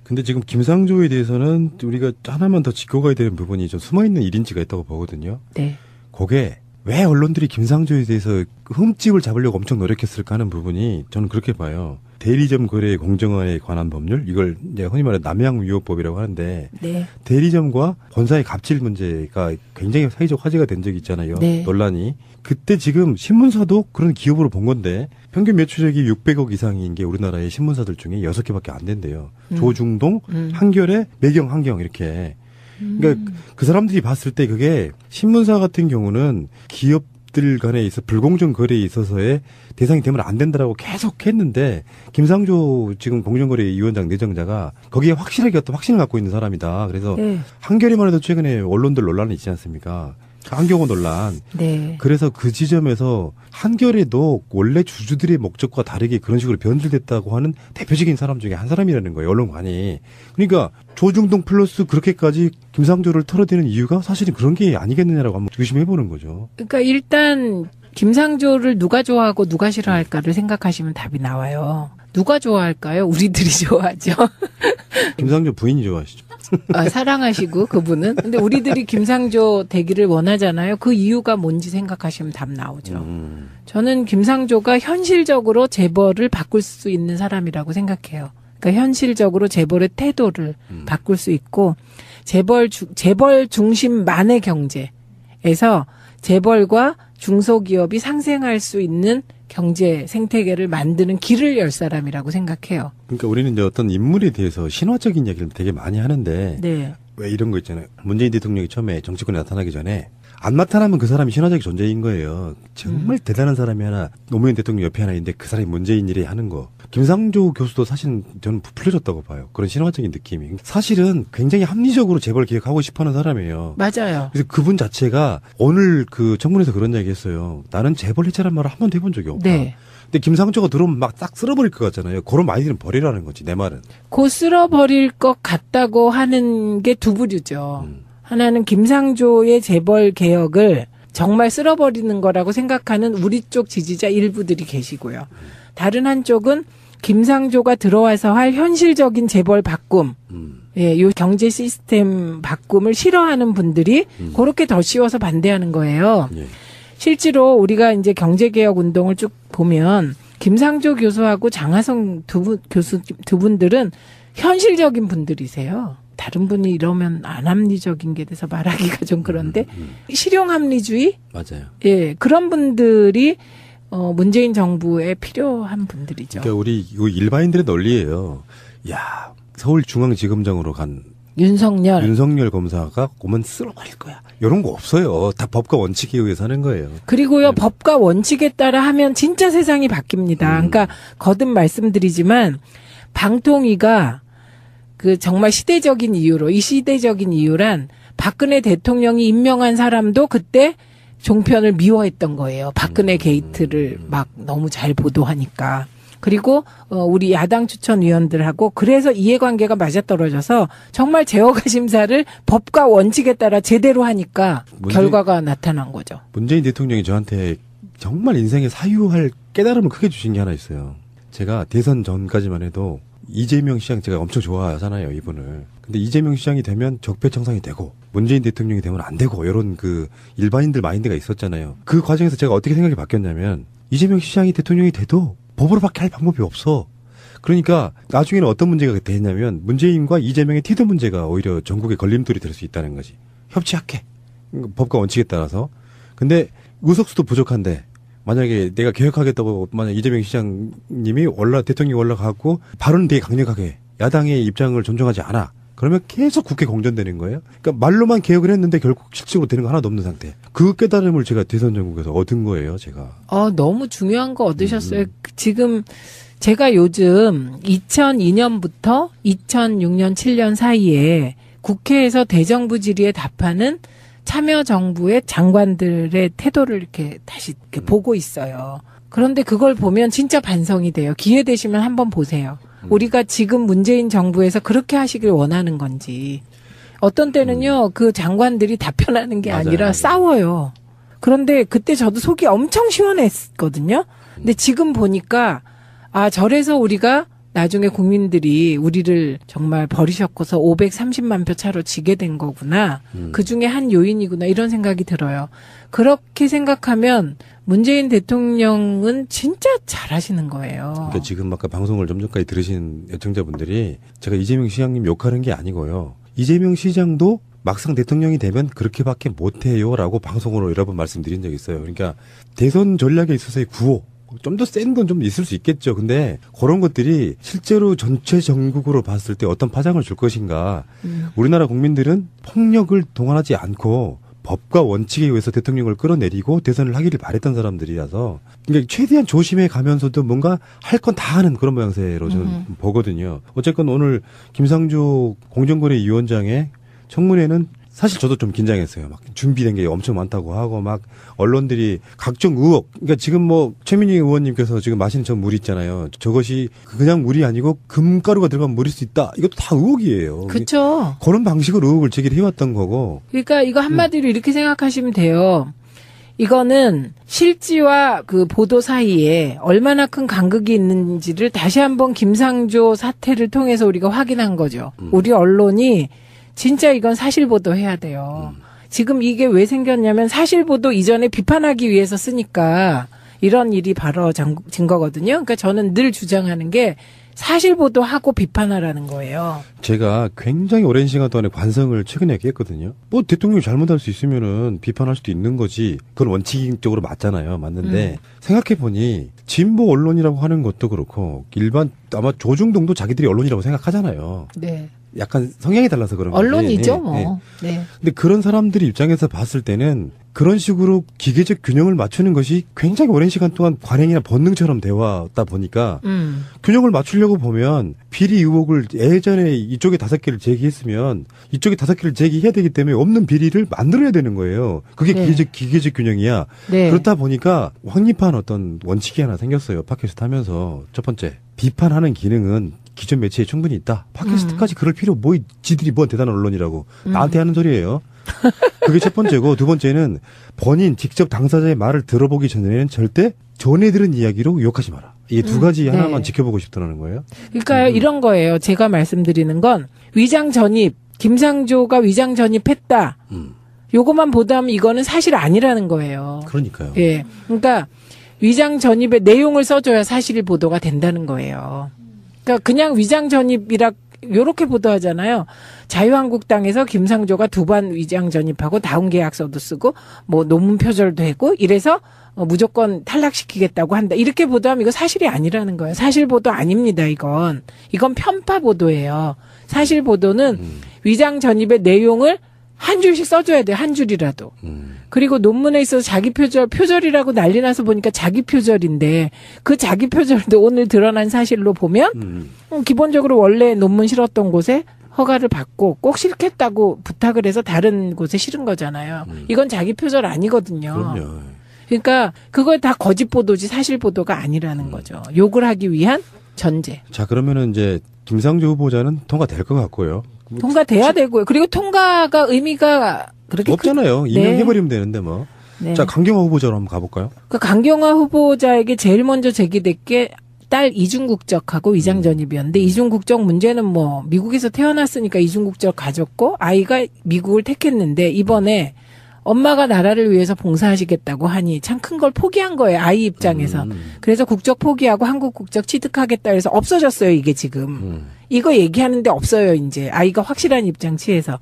근데 지금 김상조에 대해서는 우리가 하나만 더 짚고 가야 되는 부분이 좀 숨어있는 1인치가 있다고 보거든요. 네. 그게 왜 언론들이 김상조에 대해서 흠집을 잡으려고 엄청 노력했을까 하는 부분이 저는 그렇게 봐요. 대리점 거래 공정화에 관한 법률, 이걸 이제 흔히 말해 남양유업법이라고 하는데 네. 대리점과 본사의 갑질 문제가 굉장히 사회적 화제가 된 적이 있잖아요. 네. 논란이. 그때 지금 신문사도 그런 기업으로 본 건데 평균 매출액이 600억 이상인 게 우리나라의 신문사들 중에 6개밖에 안 된대요. 조중동, 한겨레, 매경, 한경 이렇게. 그러니까 그 사람들이 봤을 때 그게 신문사 같은 경우는 기업들 간에 있어 불공정 거래에 있어서의 대상이 되면 안 된다라고 계속 했는데 김상조 지금 공정거래위원장 내정자가 거기에 확실하게 어떤 확신을 갖고 있는 사람이다. 그래서 네. 한겨레만 해도 최근에 언론들 논란이 있지 않습니까? 한경호 논란. 네. 그래서 그 지점에서 한겨레도 원래 주주들의 목적과 다르게 그런 식으로 변질됐다고 하는 대표적인 사람 중에 한 사람이라는 거예요. 언론관이. 그러니까 조중동 플러스 그렇게까지 김상조를 털어대는 이유가 사실은 그런 게 아니겠느냐라고 한번 의심해보는 거죠. 그러니까 일단 김상조를 누가 좋아하고 누가 싫어할까를 생각하시면 답이 나와요. 누가 좋아할까요? 우리들이 좋아하죠. 김상조 부인이 좋아하시죠. 아, 사랑하시고 그분은. 근데 우리들이 김상조 되기를 원하잖아요. 그 이유가 뭔지 생각하시면 답 나오죠. 저는 김상조가 현실적으로 재벌을 바꿀 수 있는 사람이라고 생각해요. 그러니까 현실적으로 재벌의 태도를 바꿀 수 있고 재벌 중심만의 경제에서 재벌과 중소기업이 상생할 수 있는 경제 생태계를 만드는 길을 열 사람이라고 생각해요. 그러니까 우리는 이제 어떤 인물에 대해서 신화적인 이야기를 되게 많이 하는데 네. 왜 이런 거 있잖아요. 문재인 대통령이 처음에 정치권에 나타나기 전에 안 나타나면 그 사람이 신화적 존재인 거예요. 정말 대단한 사람이 하나 노무현 대통령 옆에 하나 있는데 그 사람이 문재인 일에 하는 거. 김상조 교수도 사실은 저는 부풀려졌다고 봐요. 그런 신화적인 느낌이. 사실은 굉장히 합리적으로 재벌 기획하고 싶어하는 사람이에요. 맞아요. 그래서 그분 자체가 오늘 그 청문회에서 그런 이야기 했어요. 나는 재벌 해체란 말을 한 번도 해본 적이 없다. 네. 근데 김상조가 들어오면 막 싹 쓸어버릴 것 같잖아요. 그런 아이들은 버리라는 거지, 내 말은. 곧 쓸어버릴 것 같다고 하는 게 두 부류죠. 하나는 김상조의 재벌 개혁을 정말 쓸어버리는 거라고 생각하는 우리 쪽 지지자 일부들이 계시고요. 다른 한쪽은 김상조가 들어와서 할 현실적인 재벌 바꿈, 예, 요 경제 시스템 바꿈을 싫어하는 분들이 그렇게 더 씌워서 반대하는 거예요. 예. 실제로 우리가 이제 경제개혁 운동을 쭉 보면 김상조 교수하고 장하성 두 분들은 현실적인 분들이세요. 다른 분이 이러면 안합리적인 게 돼서 말하기가 좀 그런데 실용합리주의? 맞아요. 예, 그런 분들이 문재인 정부에 필요한 분들이죠. 그러니까 우리 이거 일반인들의 논리예요. 야, 서울중앙지검장으로 간 윤석열 검사가 오면 쓸어버릴 거야. 이런 거 없어요. 다 법과 원칙에 의해서 하는 거예요. 그리고요, 법과 원칙에 따라 하면 진짜 세상이 바뀝니다. 그러니까 거듭 말씀드리지만 방통위가 그 정말 시대적인 이유로, 이 시대적인 이유란 박근혜 대통령이 임명한 사람도 그때 종편을 미워했던 거예요. 박근혜 게이트를 막 너무 잘 보도하니까. 그리고 우리 야당 추천위원들하고 그래서 이해관계가 맞아떨어져서 정말 제어가 심사를 법과 원칙에 따라 제대로 하니까 결과가 나타난 거죠. 문재인 대통령이 저한테 정말 인생에 사유할 깨달음을 크게 주신 게 하나 있어요. 제가 대선 전까지만 해도 이재명 시장 제가 엄청 좋아하잖아요, 이분을. 근데 이재명 시장이 되면 적폐청산이 되고 문재인 대통령이 되면 안 되고 이런 그 일반인들 마인드가 있었잖아요. 그 과정에서 제가 어떻게 생각이 바뀌었냐면 이재명 시장이 대통령이 돼도 법으로밖에 할 방법이 없어. 그러니까 나중에는 어떤 문제가 되냐면 문재인과 이재명의 태도 문제가 오히려 전국의 걸림돌이 될 수 있다는 거지. 협치할게. 법과 원칙에 따라서. 근데 의석수도 부족한데 만약에 내가 개혁하겠다고 만약 이재명 시장님이 대통령이 올라가고 발언은 되게 강력하게 야당의 입장을 존중하지 않아. 그러면 계속 국회 공전되는 거예요. 그러니까 말로만 개혁을 했는데 결국 실질적으로 되는 거 하나도 없는 상태. 그 깨달음을 제가 대선 전국에서 얻은 거예요, 제가. 너무 중요한 거 얻으셨어요. 지금 제가 요즘 2002년부터 2006년, 7년 사이에 국회에서 대정부 질의에 답하는 참여정부의 장관들의 태도를 이렇게 다시 이렇게 보고 있어요. 그런데 그걸 보면 진짜 반성이 돼요. 기회 되시면 한번 보세요. 우리가 지금 문재인 정부에서 그렇게 하시길 원하는 건지. 어떤 때는요, 그 장관들이 답변하는 게 아니라 싸워요. 그런데 그때 저도 속이 엄청 시원했거든요. 근데 지금 보니까, 저래서 우리가 나중에 국민들이 우리를 정말 버리셨고서 530만 표 차로 지게 된 거구나. 그중에 한 요인이구나. 이런 생각이 들어요. 그렇게 생각하면 문재인 대통령은 진짜 잘하시는 거예요. 그러니까 지금 아까 방송을 좀 전까지 들으신 애청자분들이 제가 이재명 시장님 욕하는 게 아니고요. 이재명 시장도 막상 대통령이 되면 그렇게밖에 못해요라고 방송으로 여러 번 말씀드린 적이 있어요. 그러니까 대선 전략에 있어서의 구호 좀 더 센 건 좀 있을 수 있겠죠. 근데 그런 것들이 실제로 전체 전국으로 봤을 때 어떤 파장을 줄 것인가. 우리나라 국민들은 폭력을 동원하지 않고 법과 원칙에 의해서 대통령을 끌어내리고 대선을 하기를 바랬던 사람들이라서 그러니까 최대한 조심해 가면서도 뭔가 할 건 다 하는 그런 모양새로 저는 보거든요. 어쨌건 오늘 김상조 공정거래위원장의 청문회는 사실 저도 좀 긴장했어요. 막 준비된 게 엄청 많다고 하고 막 언론들이 각종 의혹. 그러니까 지금 뭐 최민희 의원님께서 지금 마시는 저 물 있잖아요. 저것이 그냥 물이 아니고 금가루가 들어간 물일 수 있다. 이것도 다 의혹이에요. 그렇죠. 그런 방식으로 의혹을 제기를 해왔던 거고. 그러니까 이거 한마디로 이렇게 생각하시면 돼요. 이거는 실지와 그 보도 사이에 얼마나 큰 간극이 있는지를 다시 한번 김상조 사태를 통해서 우리가 확인한 거죠. 우리 언론이 진짜 이건 사실 보도해야 돼요. 지금 이게 왜 생겼냐면 사실 보도 이전에 비판하기 위해서 쓰니까 이런 일이 벌어진 거거든요. 그러니까 저는 늘 주장하는 게 사실 보도하고 비판하라는 거예요. 제가 굉장히 오랜 시간 동안에 관성을 최근에 얘기했거든요. 뭐 대통령이 잘못할 수 있으면은 비판할 수도 있는 거지. 그건 원칙적으로 맞잖아요. 맞는데 생각해보니 진보 언론이라고 하는 것도 그렇고 일반 아마 조중동도 자기들이 언론이라고 생각하잖아요. 네. 약간 성향이 달라서 그런 거지. 언론이죠, 뭐. 네. 근데 그런 사람들이 입장에서 봤을 때는 그런 식으로 기계적 균형을 맞추는 것이 굉장히 오랜 시간 동안 관행이나 본능처럼 되어 왔다 보니까 균형을 맞추려고 보면 비리 의혹을 예전에 이쪽에 5개를 제기했으면 이쪽에 5개를 제기해야 되기 때문에 없는 비리를 만들어야 되는 거예요. 그게 네. 기계적 균형이야. 네. 그렇다 보니까 확립한 어떤 원칙이 하나 생겼어요. 팟캐스트 하면서. 첫 번째, 비판하는 기능은 기존 매체에 충분히 있다. 팟캐스트까지 그럴 필요 뭐 지들이 뭔 대단한 언론이라고 나한테 하는 소리예요. 그게 첫 번째고 두 번째는 본인 직접 당사자의 말을 들어보기 전에는 절대 전에 들은 이야기로 욕하지 마라. 이게 두 가지 하나만 네. 지켜보고 싶다는 거예요. 그러니까 이런 거예요. 제가 말씀드리는 건 위장 전입, 김상조가 위장 전입했다. 요거만 보다면 이거는 사실 아니라는 거예요. 그러니까요. 예. 그러니까 위장 전입의 내용을 써줘야 사실 보도가 된다는 거예요. 그러니까 그냥 위장 전입이라 요렇게 보도하잖아요. 자유한국당에서 김상조가 2번 위장 전입하고 다운 계약서도 쓰고 뭐 논문 표절도 했고 이래서 무조건 탈락시키겠다고 한다. 이렇게 보도하면 이거 사실이 아니라는 거예요. 사실 보도 아닙니다. 이건 편파 보도예요. 사실 보도는 위장 전입의 내용을 한 줄씩 써줘야 돼요. 한 줄이라도. 그리고 논문에 있어서 자기 표절이라고 난리 나서 보니까 자기 표절인데 그 자기 표절도 오늘 드러난 사실로 보면 기본적으로 원래 논문 실었던 곳에 허가를 받고 꼭 실겠다고 부탁을 해서 다른 곳에 실은 거잖아요. 이건 자기 표절 아니거든요. 그럼요. 그러니까 그걸 다 거짓 보도지 사실 보도가 아니라는 거죠. 욕을 하기 위한 전제. 자, 그러면은 이제 김상조 후보자는 통과될 것 같고요. 통과돼야 되고요. 그리고 통과가 의미가 그렇게 없잖아요. 임명해버리면 되는데 뭐. 네. 자, 강경화 후보자로 한번 가볼까요? 그 강경화 후보자에게 제일 먼저 제기된 게 딸 이중국적하고 위장 전입이었는데 이중국적 문제는 뭐 미국에서 태어났으니까 이중국적 가졌고 아이가 미국을 택했는데 이번에 엄마가 나라를 위해서 봉사하시겠다고 하니 참 큰 걸 포기한 거예요. 아이 입장에서. 그래서 국적 포기하고 한국 국적 취득하겠다 해서 없어졌어요. 이게 지금. 이거 얘기하는데 없어요. 이제 아이가 확실한 입장 취해서.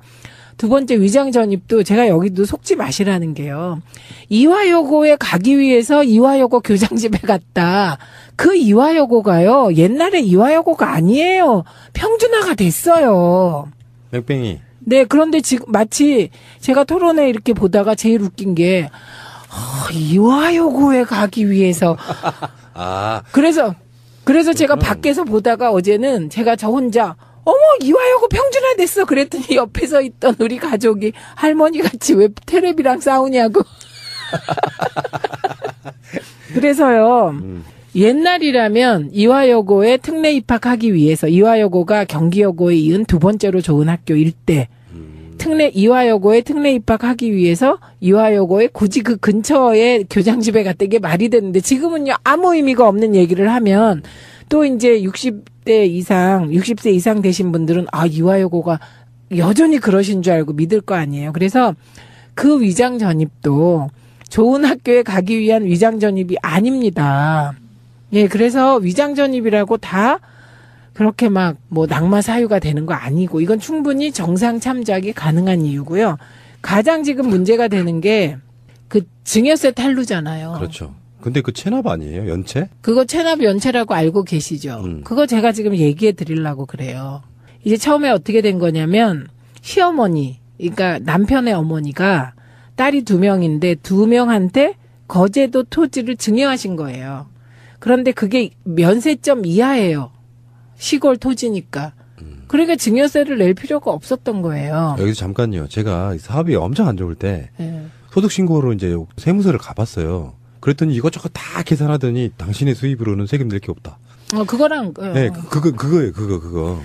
두 번째 위장 전입도 제가 여기도 속지 마시라는 게요. 이화여고에 가기 위해서 이화여고 교장집에 갔다. 그 이화여고가요. 옛날에 이화여고가 아니에요. 평준화가 됐어요. 뺑뺑이. 네, 그런데 지금 마치 제가 토론회 이렇게 보다가 제일 웃긴 게 이화여고에 가기 위해서 그래서 제가 밖에서 보다가 어제는 제가 저 혼자 어머 이화여고 평준화 됐어 그랬더니 옆에서 있던 우리 가족이 할머니 같이 왜 테레비랑 싸우냐고 그래서요 옛날이라면 이화여고에 특례 입학하기 위해서 이화여고가 경기여고에 이은 2번째로 좋은 학교일 때 이화여고에 특례 입학하기 위해서 이화여고에 굳이 그 근처에 교장집에 갔다 이게 말이 되는데 지금은요 아무 의미가 없는 얘기를 하면 또 이제 60세 이상 되신 분들은 이화여고가 여전히 그러신 줄 알고 믿을 거 아니에요. 그래서 그 위장 전입도 좋은 학교에 가기 위한 위장 전입이 아닙니다. 예, 그래서 위장 전입이라고 다 그렇게 막 뭐 낙마 사유가 되는 거 아니고 이건 충분히 정상 참작이 가능한 이유고요. 가장 지금 문제가 되는 게 그 증여세 탈루잖아요. 그렇죠. 근데 그 체납 아니에요? 연체? 그거 체납 연체라고 알고 계시죠? 그거 제가 지금 얘기해 드리려고 그래요. 이제 처음에 어떻게 된 거냐면 시어머니, 그러니까 남편의 어머니가 딸이 2명인데 2명한테 거제도 토지를 증여하신 거예요. 그런데 그게 면세점 이하예요. 시골 토지니까. 그러니까 증여세를 낼 필요가 없었던 거예요. 여기서 잠깐요. 제가 사업이 엄청 안 좋을 때 네. 소득신고로 이제 세무서를 가봤어요. 그랬더니 이것저것 다 계산하더니 당신의 수입으로는 세금 낼 게 없다. 그거랑. 네, 그거.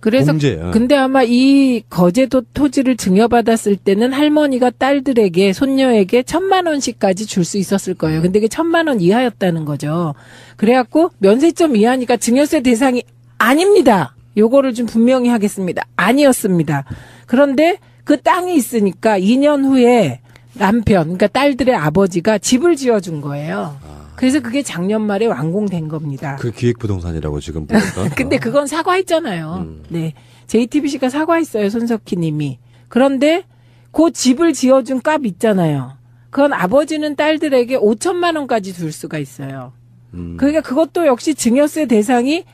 그래서 공제. 근데 아마 이 거제도 토지를 증여받았을 때는 할머니가 딸들에게 손녀에게 1,000만 원씩까지 줄 수 있었을 거예요. 근데 이게 1,000만 원 이하였다는 거죠. 그래갖고 면세점 이하니까 증여세 대상이 아닙니다. 요거를 좀 분명히 하겠습니다. 아니었습니다. 그런데 그 땅이 있으니까 2년 후에 남편, 그러니까 딸들의 아버지가 집을 지어준 거예요. 그래서 그게 작년 말에 완공된 겁니다. 그 기획부동산이라고 지금 보니까. 근데 그건 사과했잖아요. 네. JTBC가 사과했어요, 손석희 님이. 그런데 그 집을 지어준 값 있잖아요. 그건 아버지는 딸들에게 5천만 원까지 줄 수가 있어요. 그러니까 그것도 역시 증여세 대상이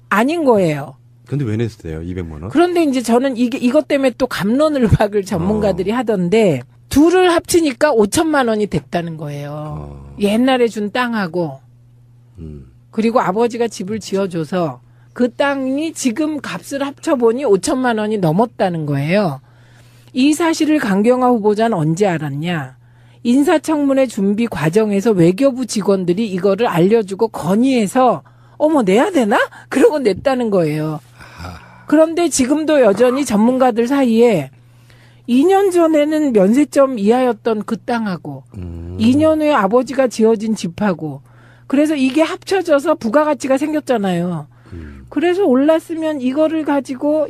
아닌 거예요. 근데 왜 냈어요? 200만 원? 그런데 이제 저는 이것 때문에 또 갑론을 박을 전문가들이 하던데 둘을 합치니까 5천만 원이 됐다는 거예요. 옛날에 준 땅하고 그리고 아버지가 집을 지어줘서 그 땅이 지금 값을 합쳐보니 5천만 원이 넘었다는 거예요. 이 사실을 강경화 후보자는 언제 알았냐. 인사청문회 준비 과정에서 외교부 직원들이 이거를 알려주고 건의해서 어머 내야 되나? 그러고 냈다는 거예요. 그런데 지금도 여전히 전문가들 사이에 2년 전에는 면세점 이하였던 그 땅하고 2년 후에 아버지가 지어진 집하고 그래서 이게 합쳐져서 부가가치가 생겼잖아요. 그래서 올랐으면 이거를 가지고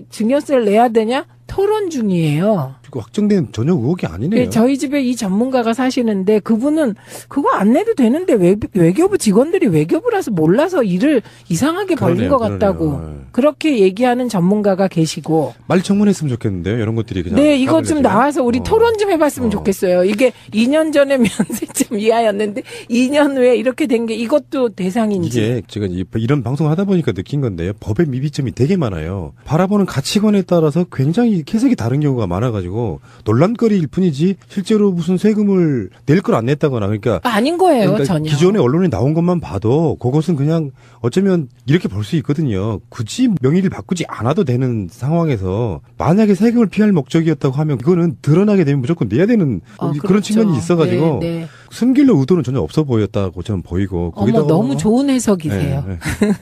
증여세를 내야 되냐? 토론 중이에요. 확정된 전혀 의혹이 아니네요. 네, 저희 집에 이 전문가가 사시는데 그분은 그거 안 내도 되는데 외교부 직원들이 외교부라서 몰라서 일을 이상하게 벌린 것 같다고 그렇게 얘기하는 전문가가 계시고. 빨리 청문했으면 좋겠는데요. 이런 것들이 그냥. 네, 이거 좀 나와서 우리 토론 좀 해봤으면 좋겠어요. 이게 2년 전에 면세점 이하였는데 2년 후에 이렇게 된 게 이것도 대상인지. 이게 제가 이런 방송을 하다 보니까 느낀 건데요. 법의 미비점이 되게 많아요. 바라보는 가치관에 따라서 굉장히 해석이 다른 경우가 많아가지고 논란거리일 뿐이지 실제로 무슨 세금을 낼 걸 안 냈다거나 그러니까 아닌 거예요. 그러니까 전혀. 기존에 언론에 나온 것만 봐도 그것은 그냥 어쩌면 이렇게 볼 수 있거든요. 굳이 명의를 바꾸지 않아도 되는 상황에서 만약에 세금을 피할 목적이었다고 하면 이거는 드러나게 되면 무조건 내야 되는 그런 그렇죠. 측면이 있어가지고 네, 네. 숨기려 의도는 전혀 없어 보였다고 저는 보이고. 어머 너무 좋은 해석이세요. 네, 네.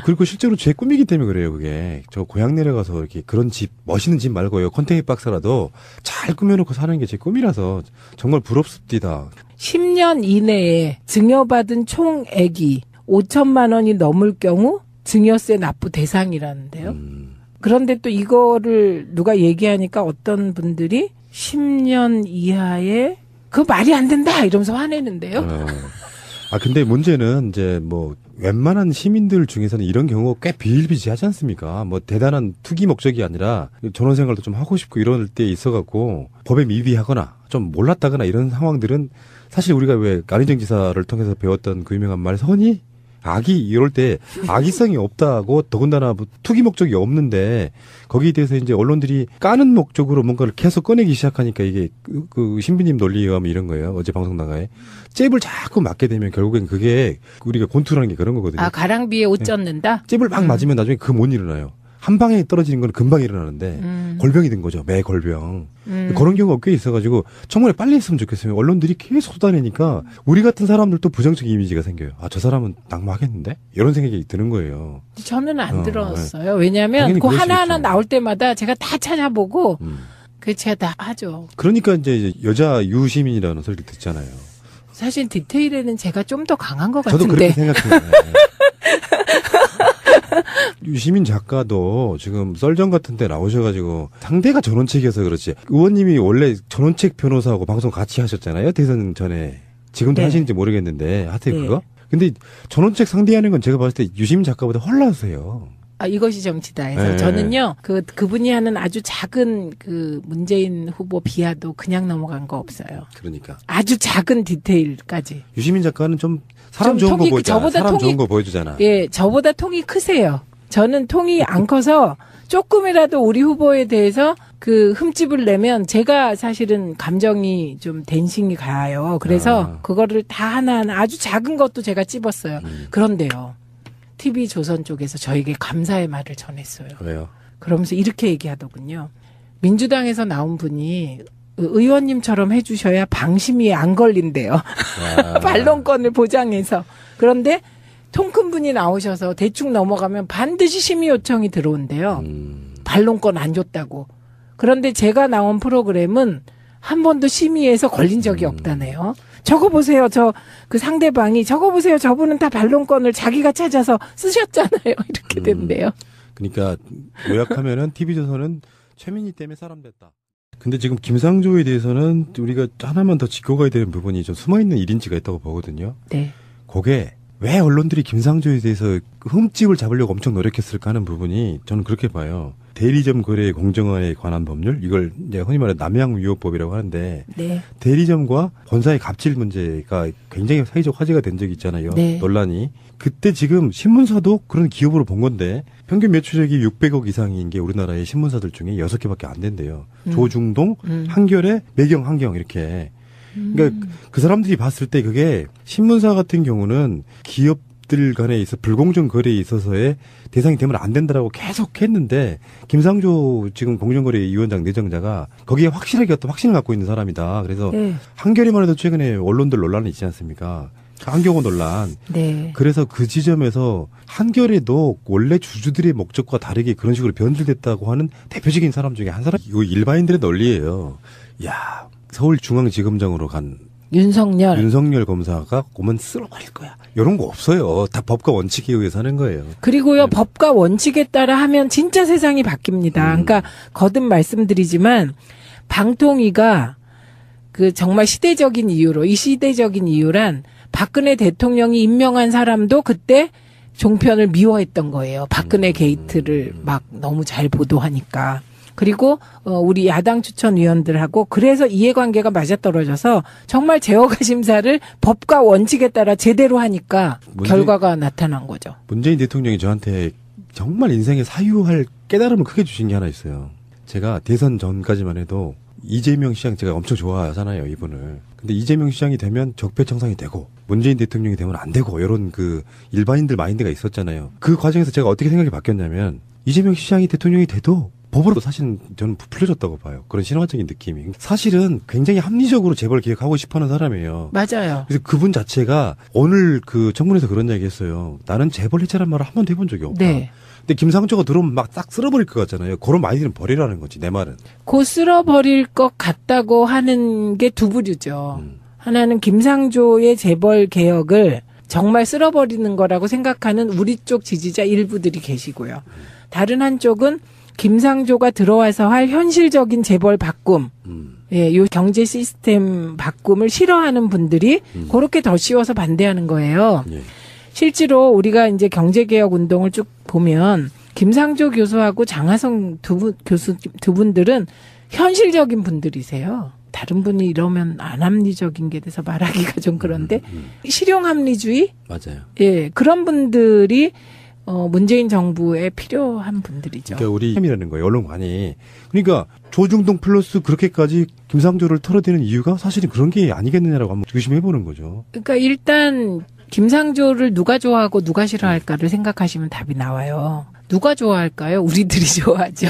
그리고 실제로 제 꿈이기 때문에 그래요, 그게. 저 고향 내려가서 이렇게 그런 집, 멋있는 집 말고요. 컨테이너 박스라도 잘 꾸며놓고 사는 게 제 꿈이라서 정말 부럽습니다. 10년 이내에 증여받은 총액이 5천만 원이 넘을 경우 증여세 납부 대상이라는데요. 그런데 또 이거를 누가 얘기하니까 어떤 분들이 10년 이하에 그거 말이 안 된다 이러면서 화내는데요. 근데 문제는 이제 웬만한 시민들 중에서는 이런 경우가 꽤 비일비재하지 않습니까? 대단한 투기 목적이 아니라 전원 생활도 좀 하고 싶고 이럴 때 있어갖고 법에 미비하거나 좀 몰랐다거나 이런 상황들은 사실 우리가 왜 안희정 지사를 통해서 배웠던 그 유명한 말 선의? 악의 이럴 때 악의성이 없다고 더군다나 투기 목적이 없는데 거기에 대해서 이제 언론들이 까는 목적으로 뭔가를 계속 꺼내기 시작하니까 이게 그 신부님 논리에 의하면 이런 거예요. 어제 방송 나가에 잽을 자꾸 맞게 되면 결국엔 그게 우리가 권투라는 게 그런 거거든요. 가랑비에 옷 젖는다? 잽을 막 맞으면 나중에 그 못 일어나요. 한 방에 떨어지는 건 금방 일어나는데 골병이 된 거죠. 매 골병. 그런 경우가 꽤 있어가지고 청문회 빨리 했으면 좋겠어요. 언론들이 계속 쏟아내니까 우리 같은 사람들도 부정적 이미지가 생겨요. 저 사람은 낙마하겠는데? 이런 생각이 드는 거예요. 저는 안 들었어요. 왜냐하면 그 하나하나 나올 때마다 제가 다 찾아보고 제가 다 하죠. 그러니까 이제 여자 유시민이라는 소리를 듣잖아요. 사실 디테일에는 제가 좀 더 강한 것 같은데. 저도 그렇게 생각해요. 유시민 작가도 지금 썰전 같은 데 나오셔가지고 상대가 전원책이어서 그렇지. 의원님이 원래 전원책 변호사하고 방송 같이 하셨잖아요. 대선 전에. 지금도 네. 하시는지 모르겠는데 하여튼 네. 그거? 근데 전원책 상대하는 건 제가 봤을 때 유시민 작가보다 헐나세요. 아, 이것이 정치다 해서 네. 저는요, 그분이 하는 아주 작은 그 문재인 후보 비하도 그냥 넘어간 거 없어요. 그러니까. 아주 작은 디테일까지. 유시민 작가는 좀 사람 좀 좋은 거 통이- 보여주잖아. 저보다 사람 통이- 좋은 거 보여주잖아. 예, 저보다 통이 크세요. 저는 통이 안 커서 조금이라도 우리 후보에 대해서 그 흠집을 내면 제가 사실은 감정이 좀 댄싱이 가요. 그래서 그거를 다 하나하나 아주 작은 것도 제가 찝었어요. 그런데요. TV조선 쪽에서 저에게 감사의 말을 전했어요. 왜요? 그러면서 이렇게 얘기하더군요. 민주당에서 나온 분이 의원님처럼 해주셔야 방심이 안 걸린대요. 반론권을 보장해서. 그런데 통 큰 분이 나오셔서 대충 넘어가면 반드시 심의 요청이 들어온대요. 반론권 안 줬다고. 그런데 제가 나온 프로그램은 한 번도 심의에서 걸린 적이 없다네요. 적어보세요. 그 상대방이 적어보세요. 저분은 다 반론권을 자기가 찾아서 쓰셨잖아요. 이렇게 된대요. 그러니까 요약하면은 TV조선은 최민희 때문에 사람 됐다. 근데 지금 김상조에 대해서는 우리가 하나만 더 짚고 가야 되는 부분이 좀 숨어있는 1인치가 있다고 보거든요. 네. 그게 왜 언론들이 김상조에 대해서 흠집을 잡으려고 엄청 노력했을까 하는 부분이 저는 그렇게 봐요. 대리점 거래 공정화에 관한 법률, 이걸 이제 흔히 말해 남양위법이라고 하는데 네. 대리점과 본사의 갑질 문제가 굉장히 사회적 화제가 된 적이 있잖아요. 네. 논란이. 그때 지금 신문사도 그런 기업으로 본 건데 평균 매출액이 600억 이상인 게 우리나라의 신문사들 중에 6개밖에 안 된대요. 조중동, 한겨레, 매경, 한경 이렇게. 그러니까 그 사람들이 봤을 때 그게 신문사 같은 경우는 기업들 간에 있어 불공정 거래에 있어서의 대상이 되면 안 된다라고 계속 했는데 김상조 지금 공정거래위원장 내정자가 거기에 확실하게 어떤 확신을 갖고 있는 사람이다. 그래서 네. 한겨레만 해도 최근에 언론들 논란이 있지 않습니까? 한경호 논란. 네. 그래서 그 지점에서 한겨레도 원래 주주들의 목적과 다르게 그런 식으로 변질됐다고 하는 대표적인 사람 중에 한 사람. 이거 일반인들의 논리예요. 야, 서울중앙지검장으로 간 윤석열 검사가 오면 쓸어버릴 거야. 이런 거 없어요. 다 법과 원칙에 의해서 하는 거예요. 그리고요, 법과 원칙에 따라 하면 진짜 세상이 바뀝니다. 그러니까 거듭 말씀드리지만 방통위가 그 정말 시대적인 이유로, 이 시대적인 이유란 박근혜 대통령이 임명한 사람도 그때 종편을 미워했던 거예요. 박근혜 게이트를 막 너무 잘 보도하니까. 그리고 우리 야당 추천위원들하고 그래서 이해관계가 맞아떨어져서 정말 제어가 심사를 법과 원칙에 따라 제대로 하니까 결과가 나타난 거죠. 문재인 대통령이 저한테 정말 인생에 사유할 깨달음을 크게 주신 게 하나 있어요. 제가 대선 전까지만 해도 이재명 시장 제가 엄청 좋아하잖아요, 이분을. 근데 이재명 시장이 되면 적폐청산이 되고 문재인 대통령이 되면 안 되고 이런 그 일반인들 마인드가 있었잖아요. 그 과정에서 제가 어떻게 생각이 바뀌었냐면 이재명 시장이 대통령이 돼도 법으로 사실은 저는 부풀려졌다고 봐요. 그런 신화적인 느낌이. 사실은 굉장히 합리적으로 재벌 개혁하고 싶어하는 사람이에요. 맞아요. 그래서 그분 자체가 오늘 그 청문회에서 그런 이야기 했어요. 나는 재벌 해체란 말을 한 번도 해본 적이 없다. 네. 근데 김상조가 들어오면 막 싹 쓸어버릴 것 같잖아요. 그런 마인드는 버리라는 거지, 내 말은. 곧 쓸어버릴 것 같다고 하는 게 두 부류죠. 하나는 김상조의 재벌 개혁을 정말 쓸어버리는 거라고 생각하는 우리 쪽 지지자 일부들이 계시고요. 다른 한쪽은 김상조가 들어와서 할 현실적인 재벌 바꿈, 예, 요 경제 시스템 바꿈을 싫어하는 분들이 그렇게 더 씌워서 반대하는 거예요. 예. 실제로 우리가 이제 경제개혁 운동을 쭉 보면 김상조 교수하고 장하성 두 분들은 현실적인 분들이세요. 다른 분이 이러면 안합리적인 게 돼서 말하기가 좀 그런데 실용합리주의? 맞아요. 예, 그런 분들이 문재인 정부에 필요한 분들이죠. 그러니까 우리 힘이라는 거예요, 언론관이. 그러니까 조중동 플러스 그렇게까지 김상조를 털어대는 이유가 사실은 그런 게 아니겠느냐라고 한번 의심해보는 거죠. 그러니까 일단 김상조를 누가 좋아하고 누가 싫어할까를 생각하시면 답이 나와요. 누가 좋아할까요? 우리들이 좋아하죠.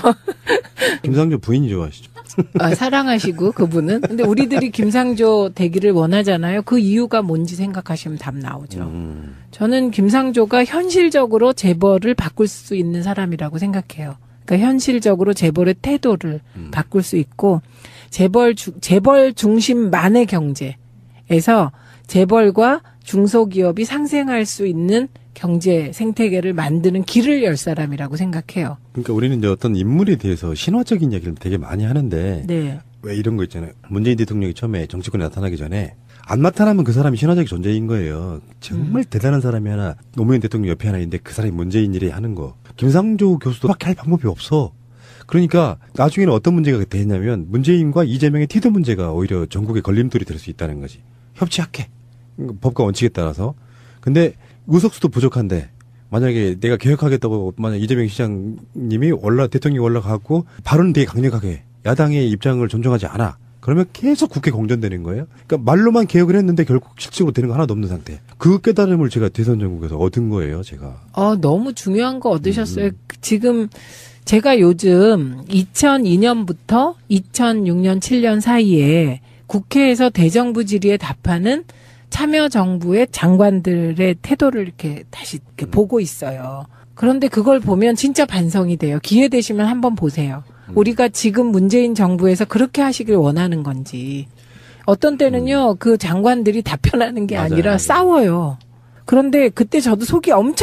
김상조 부인이 좋아하시죠. 아, 사랑하시고 그분은. 근데 우리들이 김상조 되기를 원하잖아요. 그 이유가 뭔지 생각하시면 답 나오죠. 저는 김상조가 현실적으로 재벌을 바꿀 수 있는 사람이라고 생각해요. 그러니까 현실적으로 재벌의 태도를 바꿀 수 있고 재벌 중심만의 경제에서 재벌과 중소기업이 상생할 수 있는 경제 생태계를 만드는 길을 열 사람이라고 생각해요. 그러니까 우리는 이제 어떤 인물에 대해서 신화적인 이야기를 되게 많이 하는데 네. 왜 이런 거 있잖아요. 문재인 대통령이 처음에 정치권에 나타나기 전에 안 나타나면 그 사람이 신화적 존재인 거예요. 정말 대단한 사람이 하나 노무현 대통령 옆에 하나 있는데 그 사람이 문재인 일에 하는 거. 김상조 교수도 밖에 할 방법이 없어. 그러니까 나중에는 어떤 문제가 되냐면 문재인과 이재명의 태도 문제가 오히려 전국에 걸림돌이 될 수 있다는 거지. 협치학회. 법과 원칙에 따라서. 근데 의석수도 부족한데 만약에 내가 개혁하겠다고 만약 이재명 시장님이 대통령이 올라가고 발언은 되게 강력하게 야당의 입장을 존중하지 않아. 그러면 계속 국회 공전되는 거예요. 그러니까 말로만 개혁을 했는데 결국 실질적으로 되는 거 하나도 없는 상태. 그 깨달음을 제가 대선 전국에서 얻은 거예요, 제가. 너무 중요한 거 얻으셨어요. 지금 제가 요즘 2002년부터 2006년, 7년 사이에 국회에서 대정부 질의에 답하는 참여정부의 장관들의 태도를 이렇게 다시 이렇게 보고 있어요. 그런데 그걸 보면 진짜 반성이 돼요. 기회 되시면 한번 보세요. 우리가 지금 문재인 정부에서 그렇게 하시길 원하는 건지. 어떤 때는요, 그 장관들이 답변하는 게 맞아요, 아니라 맞아요. 싸워요. 그런데 그때 저도 속이 엄청